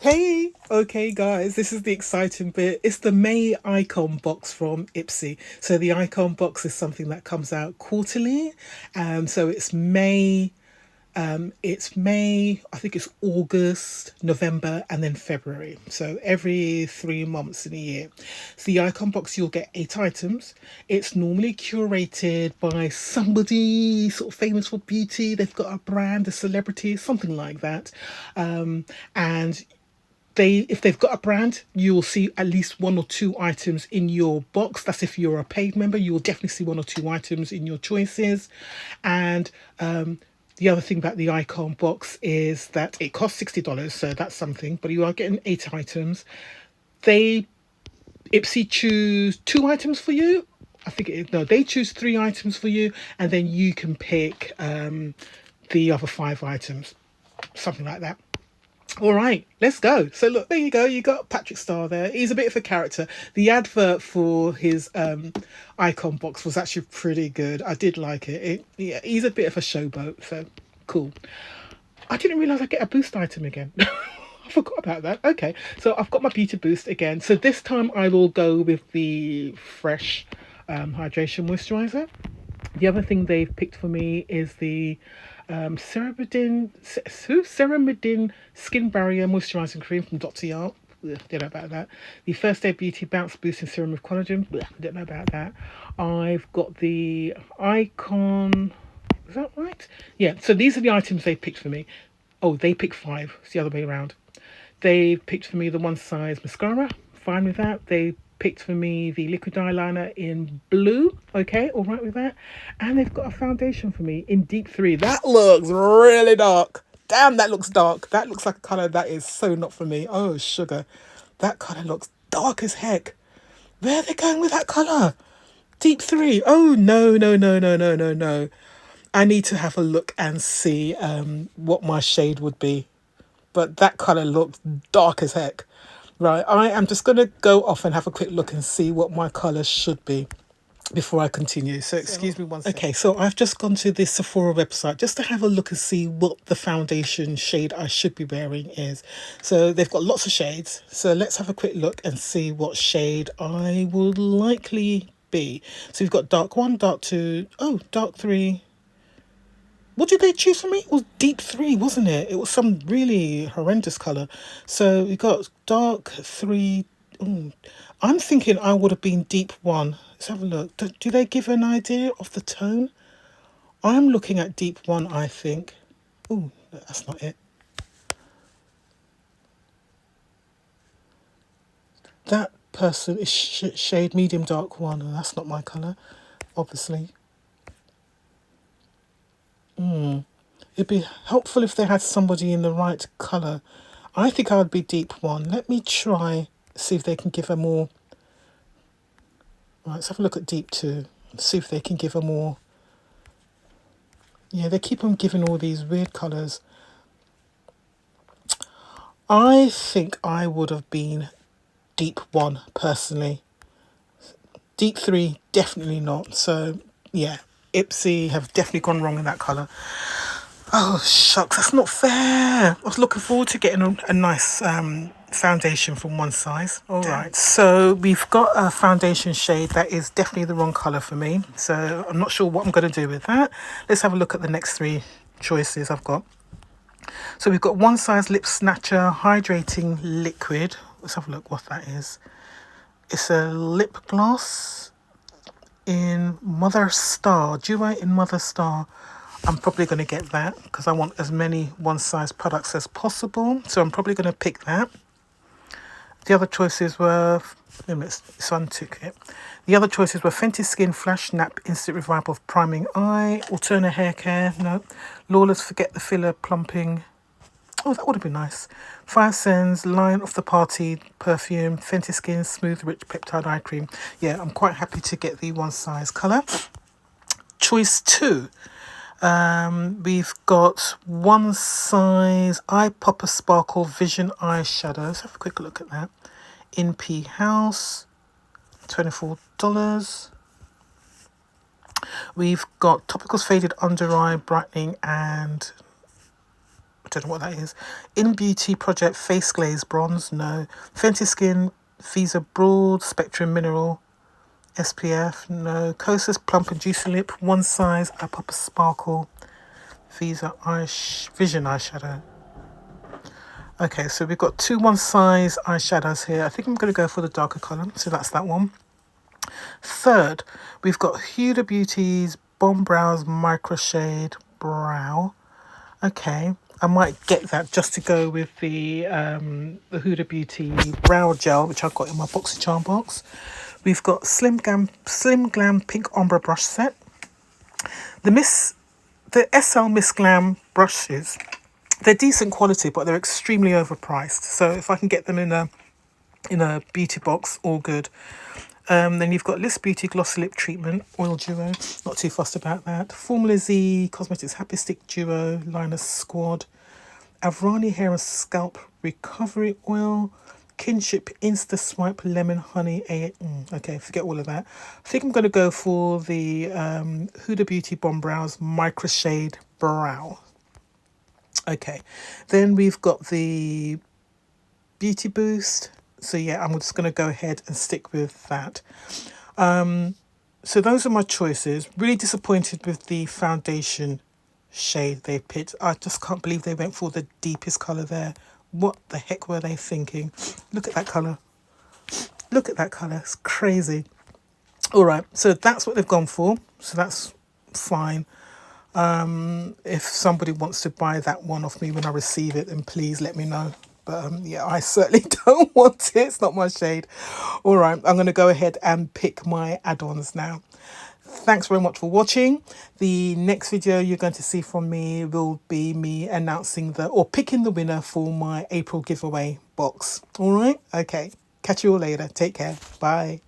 Hey, okay, guys, this is the exciting bit. It's the May icon box from Ipsy. So the icon box is something that comes out quarterly. So it's May, I think it's August, November, and then February. So every 3 months in a year. So the icon box, you'll get 8 items. It's normally curated by somebody sort of famous for beauty. They've got a brand, a celebrity, something like that. And if they've got a brand, you will see at least 1 or 2 items in your box. That's if you're a paid member, you will definitely see 1 or 2 items in your choices. And the other thing about the icon box is that it costs $60, so that's something, but you are getting 8 items. They Ipsy choose 2 items for you. I think no, they choose 3 items for you, and then you can pick the other 5 items, something like that. All right, let's go. So look, there you go. You got Patrick Star there. He's a bit of a character. The advert for his icon box was actually pretty good. I did like it. Yeah, he's a bit of a showboat, so cool. I didn't realize I get a boost item again. I forgot about that. Okay, so I've got my beauty boost again. So this time I will go with the fresh hydration moisturizer. The other thing they've picked for me is the Ceramidin Skin Barrier Moisturising Cream from Dr. Yart. Don't know about that. The First Aid Beauty Bounce Boosting Serum with Collagen. Don't know about that. I've got the Icon. Is that right? Yeah. So these are the items they picked for me. Oh, they picked 5. It's the other way around. They picked for me the one size mascara. Fine with that. They picked for me the liquid eyeliner in blue. Okay, all right with that. And they've got a foundation for me in deep 3. That looks really dark. Damn, that looks dark. That looks like a colour that is so not for me. Oh, sugar. That colour looks dark as heck. Where are they going with that colour? Deep 3. Oh, no, no, no, no, no, no, no. I need to have a look and see what my shade would be. But that colour looks dark as heck. Right, I am just going to go off and have a quick look and see what my colour should be before I continue. So excuse me one second. Okay, so I've just gone to the Sephora website just to have a look and see what the foundation shade I should be wearing is. So they've got lots of shades. So let's have a quick look and see what shade I will likely be. So we've got dark 1, dark 2, oh, dark 3. What did they choose for me? It was deep 3, wasn't it? It was some really horrendous colour. So we got dark 3. Ooh. I'm thinking I would have been deep 1. Let's have a look. Do they give an idea of the tone? I'm looking at deep 1, I think. Oh, that's not it. That person is shade medium dark 1, and that's not my colour, obviously. It'd be helpful if they had somebody in the right colour. I think I would be deep 1. Let me try, see if they can give a more... Right, let's have a look at deep 2. See if they can give a more... Yeah, they keep on giving all these weird colours. I think I would have been deep 1, personally. Deep 3, definitely not. So, yeah, Ipsy have definitely gone wrong in that colour. Oh, shucks, that's not fair. I was looking forward to getting a nice foundation from one size. All right, so we've got a foundation shade that is definitely the wrong colour for me. So I'm not sure what I'm going to do with that. Let's have a look at the next 3 choices I've got. So we've got One Size Lip Snatcher Hydrating Liquid. Let's have a look what that is. It's a lip gloss in Mother Star, duo in Mother Star. I'm probably going to get that because I want as many one-size products as possible. So I'm probably going to pick that. The other choices were... Let's untick it. The other choices were Fenty Skin Flash Nap Instant Revival of Priming Eye. Alterna Hair Care. No. Lawless Forget the Filler Plumping. Oh, that would have been nice. 5 Cents Lion of the Party Perfume. Fenty Skin Smooth Rich Peptide Eye Cream. Yeah, I'm quite happy to get the one-size colour. Choice 2. We've got One Size Eye Popper Sparkle Vision Eyeshadow. Let's have a quick look at that. In P House, $24. We've got Topicals Faded Under Eye Brightening and don't know what that is. In Beauty Project Face Glaze Bronze, no. Fenty Skin Visa Broad Spectrum Mineral SPF, no. Kosas Plump and Juicy Lip, one size, I Pop a Sparkle Visa Vision Eyeshadow. Okay, so we've got two one size eyeshadows here. I think I'm going to go for the darker colour, so that's that one. Third, we've got Huda Beauty's Bomb Brows Micro Shade Brow. Okay, I might get that just to go with the Huda Beauty Brow Gel, which I've got in my BoxyCharm box. We've got Slim Glam Pink Ombre Brush Set. The SL Miss Glam brushes, they're decent quality, but they're extremely overpriced. So if I can get them in a beauty box, all good. Then you've got Liss Beauty Glossy Lip Treatment Oil Duo. Not too fussed about that. Formula Z Cosmetics Happy Stick Duo Liner Squad. Avrani Hair and Scalp Recovery Oil. Kinship Insta Swipe Lemon Honey. Okay, forget all of that. I think I'm going to go for the Huda Beauty Bomb Brows Micro Shade Brow. Okay, then we've got the Beauty Boost. So yeah, I'm just going to go ahead and stick with that. So those are my choices. Really disappointed with the foundation shade they picked. I just can't believe they went for the deepest colour there. What the heck were they thinking? Look at that colour. Look at that colour. It's crazy. All right, so that's what they've gone for. So that's fine. If somebody wants to buy that one off me when I receive it, then please let me know. But yeah, I certainly don't want it. It's not my shade. All right, I'm going to go ahead and pick my add-ons now. Thanks very much for watching. The next video you're going to see from me will be me announcing picking the winner for my April giveaway box. All right? Okay. Catch you all later. Take care. Bye.